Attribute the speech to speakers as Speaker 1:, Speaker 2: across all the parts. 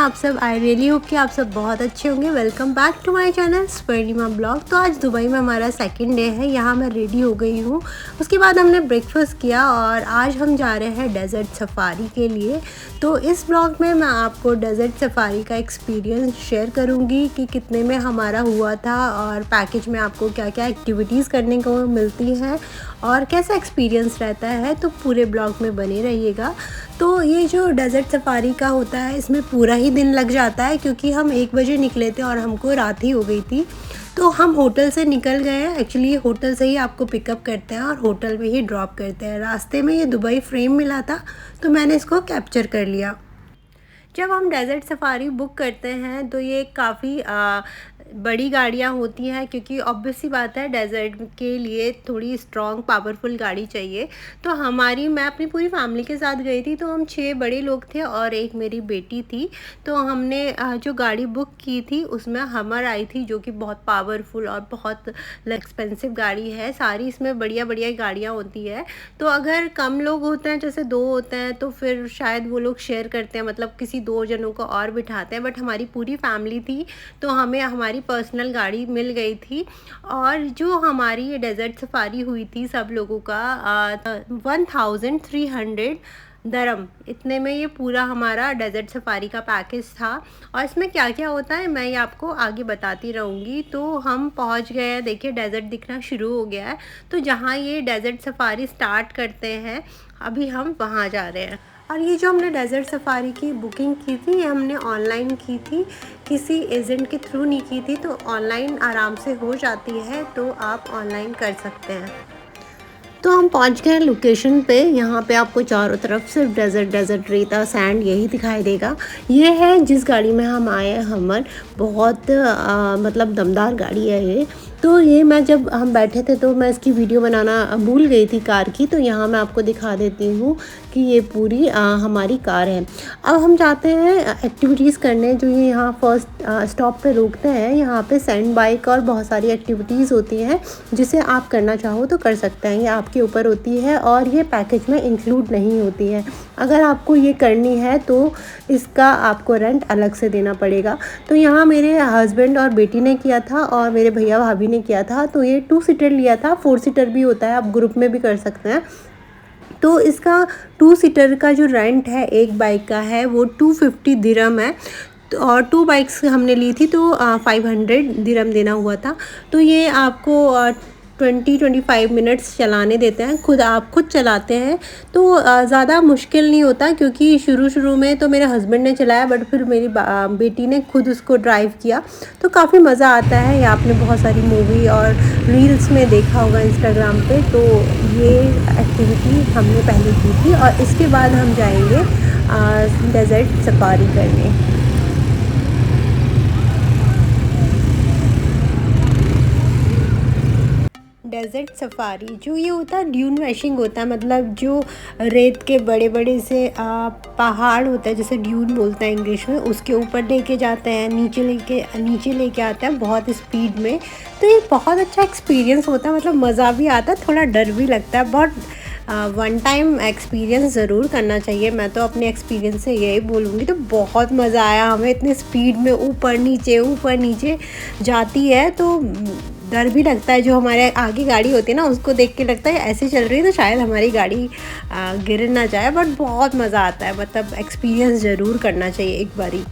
Speaker 1: आप सब? I really hope कि आप सब बहुत अच्छे होंगे। Welcome back to my channel Swarnima blog. तो आज दुबई में हमारा सेकंड डे है। यहाँ मैं रेडी हो गई हूँ। उसके बाद हमने ब्रेकफास्ट किया और आज हम जा रहे हैं डेज़र्ट सफारी के लिए। तो इस ब्लॉग में मैं आपको डेज़र्ट सफारी का एक्सपीरियंस शेयर करूँगी कि कितने में हमारा हुआ था और पैकेज में आपको क्या क्या एक्टिविटीज़ करने को मिलती हैं और कैसा एक्सपीरियंस रहता है। तो पूरे ब्लॉग में बने रहिएगा। तो ये जो डेज़र्ट सफारी का होता है इसमें पूरा ही दिन लग जाता है, क्योंकि हम 1 बजे निकले थे और हमको रात ही हो गई थी। तो हम होटल से निकल गए हैं। एक्चुअली होटल से ही आपको पिकअप करते हैं और होटल में ही ड्रॉप करते हैं। रास्ते में ये दुबई फ्रेम मिला था तो मैंने इसको कैप्चर कर लिया। जब हम डेज़र्ट सफारी बुक करते हैं तो ये काफ़ी बड़ी गाड़ियाँ होती हैं, क्योंकि ऑब्वियस सी बात है डेज़र्ट के लिए थोड़ी स्ट्रॉन्ग पावरफुल गाड़ी चाहिए। तो मैं अपनी पूरी फैमिली के साथ गई थी। तो हम 6 बड़े लोग थे और एक मेरी बेटी थी। तो हमने जो गाड़ी बुक की थी उसमें हमर आई थी, जो कि बहुत पावरफुल और बहुत एक्सपेंसिव गाड़ी है। सारी इसमें बढ़िया बढ़िया गाड़ियाँ होती है। तो अगर कम लोग होते हैं, जैसे 2 होते हैं, तो फिर शायद वो लोग शेयर करते हैं, मतलब किसी 2 जनों को और बिठाते हैं। बट हमारी पूरी फैमिली थी तो हमें हमारी पर्सनल गाड़ी मिल गई थी। और जो हमारी ये डेज़र्ट सफारी हुई थी सब लोगों का 1300 दरम, इतने में ये पूरा हमारा डेज़र्ट सफारी का पैकेज था। और इसमें क्या क्या होता है मैं ये आपको आगे बताती रहूँगी। तो हम पहुँच गए हैं। देखिए डेज़र्ट दिखना शुरू हो गया है। तो जहाँ ये डेज़र्ट सफारी स्टार्ट करते हैं अभी हम वहाँ जा रहे हैं। और ये जो हमने डेज़र्ट सफारी की बुकिंग की थी ये हमने ऑनलाइन की थी, किसी एजेंट के थ्रू नहीं की थी। तो ऑनलाइन आराम से हो जाती है, तो आप ऑनलाइन कर सकते हैं। तो हम पहुंच गए लोकेशन पे। यहाँ पे आपको चारों तरफ सिर्फ डेज़र्ट रेता सैंड यही दिखाई देगा। ये है जिस गाड़ी में हम आए हैं, हमर। बहुत मतलब दमदार गाड़ी है ये। तो ये मैं जब हम बैठे थे तो मैं इसकी वीडियो बनाना भूल गई थी कार की। तो यहाँ मैं आपको दिखा देती हूँ कि ये पूरी हमारी कार है। अब हम जाते हैं एक्टिविटीज़ करने, जो ये यहाँ फर्स्ट स्टॉप पे रोकते हैं। यहाँ पे सैंड बाइक और बहुत सारी एक्टिविटीज़ होती हैं जिसे आप करना चाहो तो कर सकते हैं। ये आपके ऊपर होती है और ये पैकेज में इंक्लूड नहीं होती है। अगर आपको ये करनी है तो इसका आपको रेंट अलग से देना पड़ेगा। तो यहाँ मेरे हस्बैंड और बेटी ने किया था और मेरे भैया भाभी ने किया था। तो ये 2 सीटर लिया था, 4 सीटर भी होता है, आप ग्रुप में भी कर सकते हैं। तो इसका 2 सीटर का जो रेंट है एक बाइक का है वो 250 दिरहम है। और 2 बाइक्स हमने ली थी तो 500 दिरहम देना हुआ था। तो ये आपको 20-25 मिनट्स चलाने देते हैं। आप खुद चलाते हैं तो ज़्यादा मुश्किल नहीं होता, क्योंकि शुरू में तो मेरे हस्बैंड ने चलाया, बट फिर मेरी बेटी ने खुद उसको ड्राइव किया। तो काफ़ी मज़ा आता है। ये आपने बहुत सारी मूवी और रील्स में देखा होगा इंस्टाग्राम पे। तो ये एक्टिविटी हमने पहले की थी और इसके बाद हम जाएंगे डेज़र्ट सफारी करने। डेज़र्ट सफारी जो ये होता है ड्यून मैशिंग होता है, मतलब जो रेत के बड़े बड़े से पहाड़ होता है, जैसे ड्यून बोलते हैं इंग्लिश में, उसके ऊपर लेके जाते हैं, नीचे लेके आते हैं बहुत स्पीड में। तो ये बहुत अच्छा एक्सपीरियंस होता है, मतलब मज़ा भी आता है, थोड़ा डर भी लगता है। बहुत वन टाइम एक्सपीरियंस ज़रूर करना चाहिए। मैं तो अपने एक्सपीरियंस से यही बोलूँगी। तो बहुत मज़ा आया हमें, इतनी स्पीड में ऊपर नीचे जाती है। तो डर भी लगता है, जो हमारे आगे गाड़ी होती है ना उसको देख के लगता है ऐसे चल रही है तो शायद हमारी गाड़ी गिर ना जाए। बट बहुत मज़ा आता है, मतलब एक्सपीरियंस ज़रूर करना चाहिए एक बारी।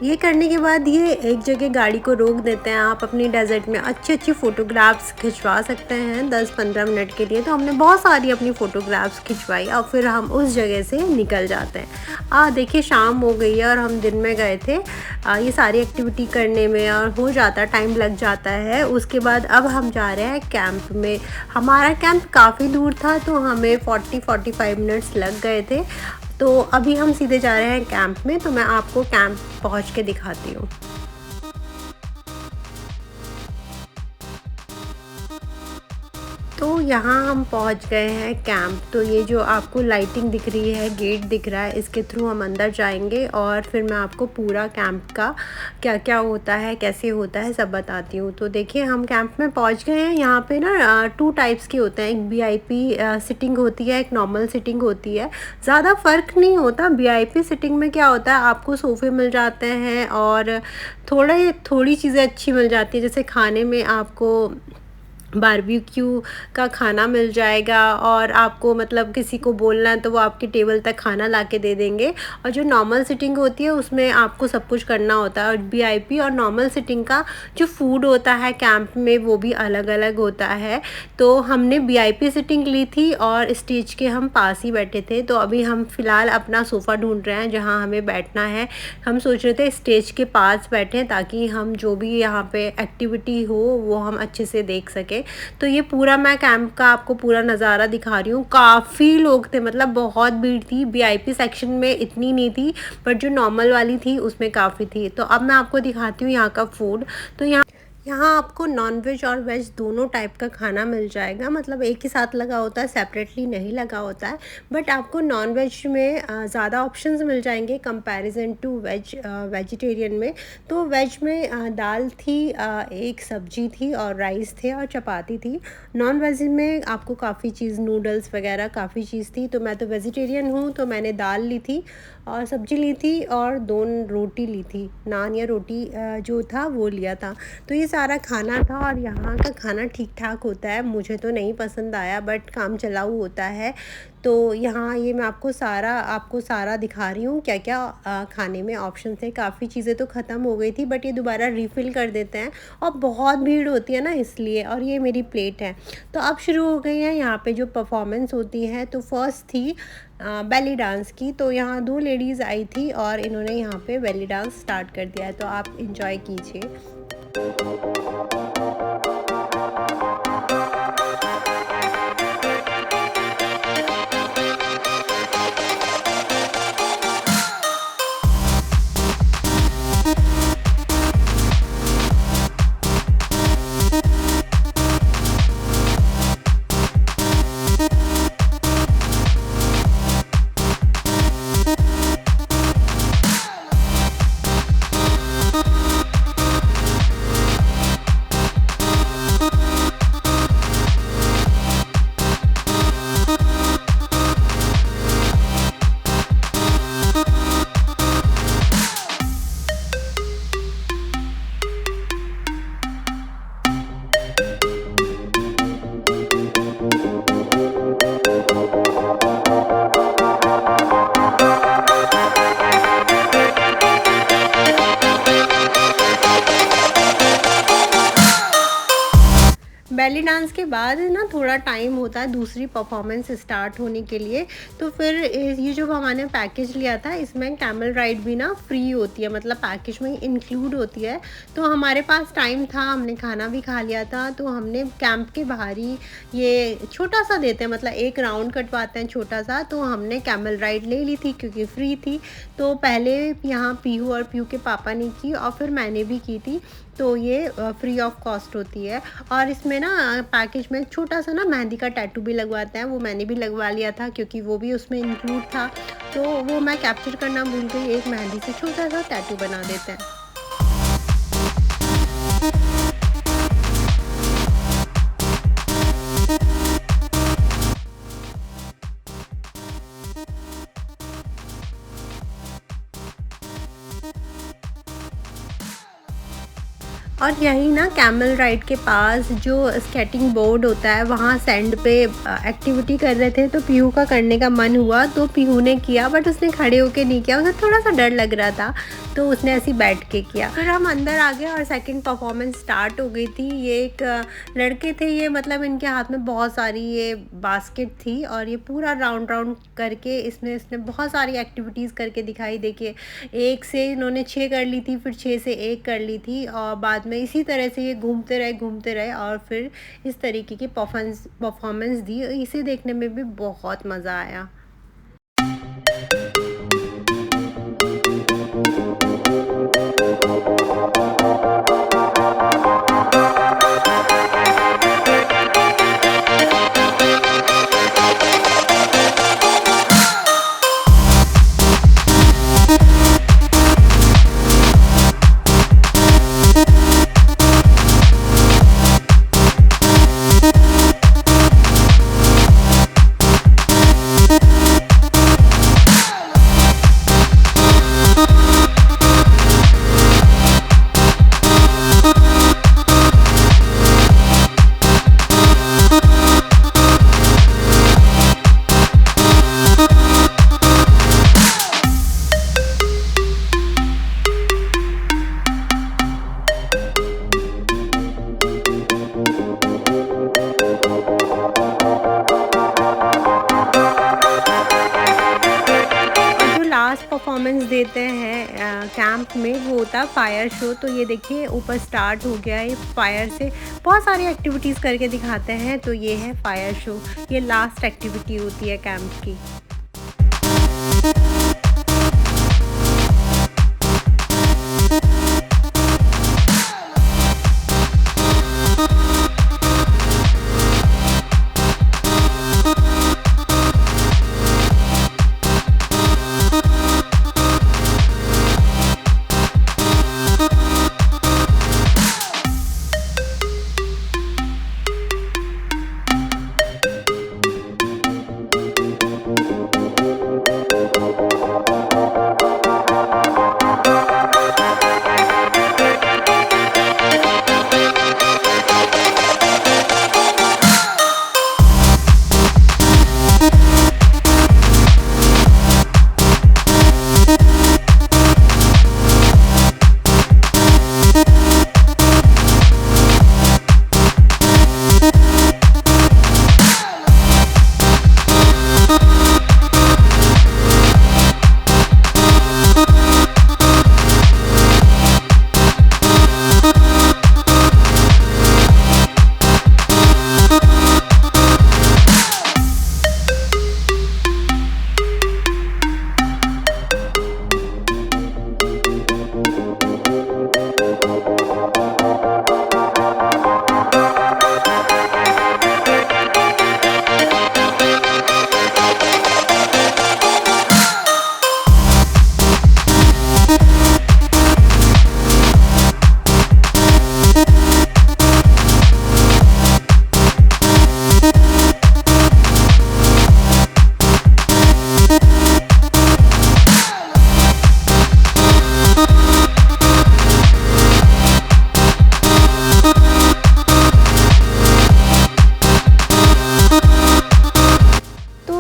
Speaker 1: ये करने के बाद ये एक जगह गाड़ी को रोक देते हैं। आप अपनी डेज़र्ट में अच्छी फ़ोटोग्राफ्स खिंचवा सकते हैं 10-15 मिनट के लिए। तो हमने बहुत सारी अपनी फ़ोटोग्राफ्स खिंचवाई और फिर हम उस जगह से निकल जाते हैं। देखिए शाम हो गई है और हम दिन में गए थे ये सारी एक्टिविटी करने में, और हो जाता टाइम लग जाता है। उसके बाद अब हम जा रहे हैं कैंप में। हमारा कैंप काफ़ी दूर था तो हमें 40-45 मिनट्स लग गए थे। तो अभी हम सीधे जा रहे हैं कैंप में। तो मैं आपको कैंप पहुंच के दिखाती हूँ। तो यहाँ हम पहुँच गए हैं कैंप। तो ये जो आपको लाइटिंग दिख रही है, गेट दिख रहा है, इसके थ्रू हम अंदर जाएंगे और फिर मैं आपको पूरा कैंप का क्या क्या होता है, कैसे होता है, सब बताती हूँ। तो देखिए हम कैंप में पहुँच गए हैं। यहाँ पे ना 2 टाइप्स के होते हैं, एक वीआईपी सिटिंग होती है, एक नॉर्मल सिटिंग होती है। ज़्यादा फ़र्क नहीं होता। वीआईपी सिटिंग में क्या होता है, आपको सोफ़े मिल जाते हैं और थोड़ी चीज़ें अच्छी मिल जाती है, जैसे खाने में आपको बारबेक्यू का खाना मिल जाएगा और आपको मतलब किसी को बोलना है तो वो आपके टेबल तक खाना ला के दे देंगे। और जो नॉर्मल सिटिंग होती है उसमें आपको सब कुछ करना होता है। और वीआईपी और नॉर्मल सिटिंग का जो फूड होता है कैंप में वो भी अलग अलग होता है। तो हमने वीआईपी सिटिंग ली थी और स्टेज के हम पास ही बैठे थे। तो अभी हम फ़िलहाल अपना सोफ़ा ढूंढ रहे हैं जहाँ हमें बैठना है। हम सोच रहे थे स्टेज के पास बैठें ताकि हम जो भी यहाँ पे एक्टिविटी हो वो हम अच्छे से देख सकें। तो ये पूरा मैं कैंप का आपको पूरा नज़ारा दिखा रही हूँ। काफ़ी लोग थे, मतलब बहुत भीड़ थी। वीआईपी सेक्शन में इतनी नहीं थी, बट जो नॉर्मल वाली थी उसमें काफ़ी थी। तो अब मैं आपको दिखाती हूँ यहाँ का फूड। तो यहाँ आपको नॉन वेज और वेज दोनों टाइप का खाना मिल जाएगा, मतलब एक ही साथ लगा होता है, सेपरेटली नहीं लगा होता है। बट आपको नॉन वेज में ज़्यादा ऑप्शंस मिल जाएंगे कंपैरिजन टू वेजिटेरियन में। तो वेज में दाल थी, एक सब्जी थी और राइस थे और चपाती थी। नॉन वेज में आपको काफ़ी चीज़, नूडल्स वगैरह काफ़ी चीज़ थी। तो मैं तो वेजिटेरियन हूँ, तो मैंने दाल ली थी और सब्जी ली थी और 2 रोटी ली थी, नान या रोटी जो था वो लिया था। तो ये सारा खाना था और यहाँ का खाना ठीक ठाक होता है, मुझे तो नहीं पसंद आया बट काम चलाऊ होता है। तो यहाँ ये मैं आपको सारा दिखा रही हूँ क्या क्या खाने में ऑप्शन थे। काफ़ी चीज़ें तो ख़त्म हो गई थी बट ये दोबारा रीफ़िल कर देते हैं और बहुत भीड़ होती है ना इसलिए। और ये मेरी प्लेट है। तो अब शुरू हो गई है यहाँ पे जो परफॉर्मेंस होती है। तो फर्स्ट थी बेली डांस की। तो यहाँ 2 लेडीज़ आई थी और इन्होंने यहाँ पे बेली डांस स्टार्ट कर दिया है, तो आप इंजॉय कीजिए। बेली डांस के बाद ना थोड़ा टाइम होता है दूसरी परफॉर्मेंस स्टार्ट होने के लिए। तो फिर ये जो हमने पैकेज लिया था इसमें कैमल राइड भी ना फ्री होती है, मतलब पैकेज में इंक्लूड होती है। तो हमारे पास टाइम था, हमने खाना भी खा लिया था, तो हमने कैंप के बाहर ही ये छोटा सा देते हैं, मतलब एक राउंड कटवाते हैं छोटा सा। तो हमने कैमल राइड ले ली थी क्योंकि फ्री थी। तो पहले यहाँ पीहू और पीहू के पापा ने की और फिर मैंने भी की थी। तो ये फ्री ऑफ कॉस्ट होती है। और इसमें ना पैकेज में छोटा सा ना मेहंदी का टैटू भी लगवाते हैं, वो मैंने भी लगवा लिया था क्योंकि वो भी उसमें इंक्लूड था। तो वो मैं कैप्चर करना भूल गई, एक मेहंदी से छोटा सा टैटू बना देते हैं। और यही ना कैमल राइड के पास जो स्केटिंग बोर्ड होता है वहाँ सैंड पे एक्टिविटी कर रहे थे। तो पीहू का करने का मन हुआ तो पीहू ने किया, बट उसने खड़े होके नहीं किया, उसे थोड़ा सा डर लग रहा था तो उसने ऐसे बैठ के किया। फिर हम अंदर आ गए और सेकंड परफॉर्मेंस स्टार्ट हो गई थी। ये एक लड़के थे, ये मतलब इनके हाथ में बहुत सारी ये बास्केट थी और ये पूरा राउंड राउंड करके इसने बहुत सारी एक्टिविटीज़ करके दिखाई। देखिए, एक से इन्होंने 6 कर ली थी, फिर 6 से 1 कर ली थी और बाद में इसी तरह से ये घूमते रहे और फिर इस तरीके की परफॉर्मेंस दी। इसे देखने में भी बहुत मज़ा आया। देते हैं कैंप में, वो होता है फायर शो। तो ये देखिए ऊपर स्टार्ट हो गया है, फायर से बहुत सारी एक्टिविटीज़ करके दिखाते हैं। तो ये है फायर शो, ये लास्ट एक्टिविटी होती है कैंप की।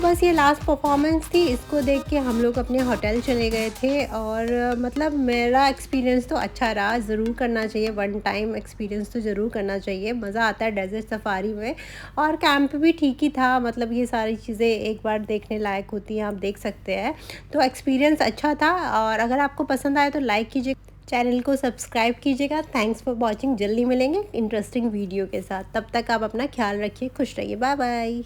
Speaker 1: बस ये लास्ट परफॉर्मेंस थी, इसको देख के हम लोग अपने होटल चले गए थे। और मतलब मेरा एक्सपीरियंस तो अच्छा रहा, ज़रूर करना चाहिए, वन टाइम एक्सपीरियंस तो ज़रूर करना चाहिए, मज़ा आता है डेज़र्ट सफारी में। और कैंप भी ठीक ही था, मतलब ये सारी चीज़ें एक बार देखने लायक होती हैं, आप देख सकते हैं। तो एक्सपीरियंस अच्छा था। और अगर आपको पसंद आए तो लाइक कीजिए, चैनल को सब्सक्राइब कीजिएगा। Thanks for watching. जल्दी मिलेंगे इंटरेस्टिंग वीडियो के साथ, तब तक आप अपना ख्याल रखिए, खुश रहिए, बाय बाय।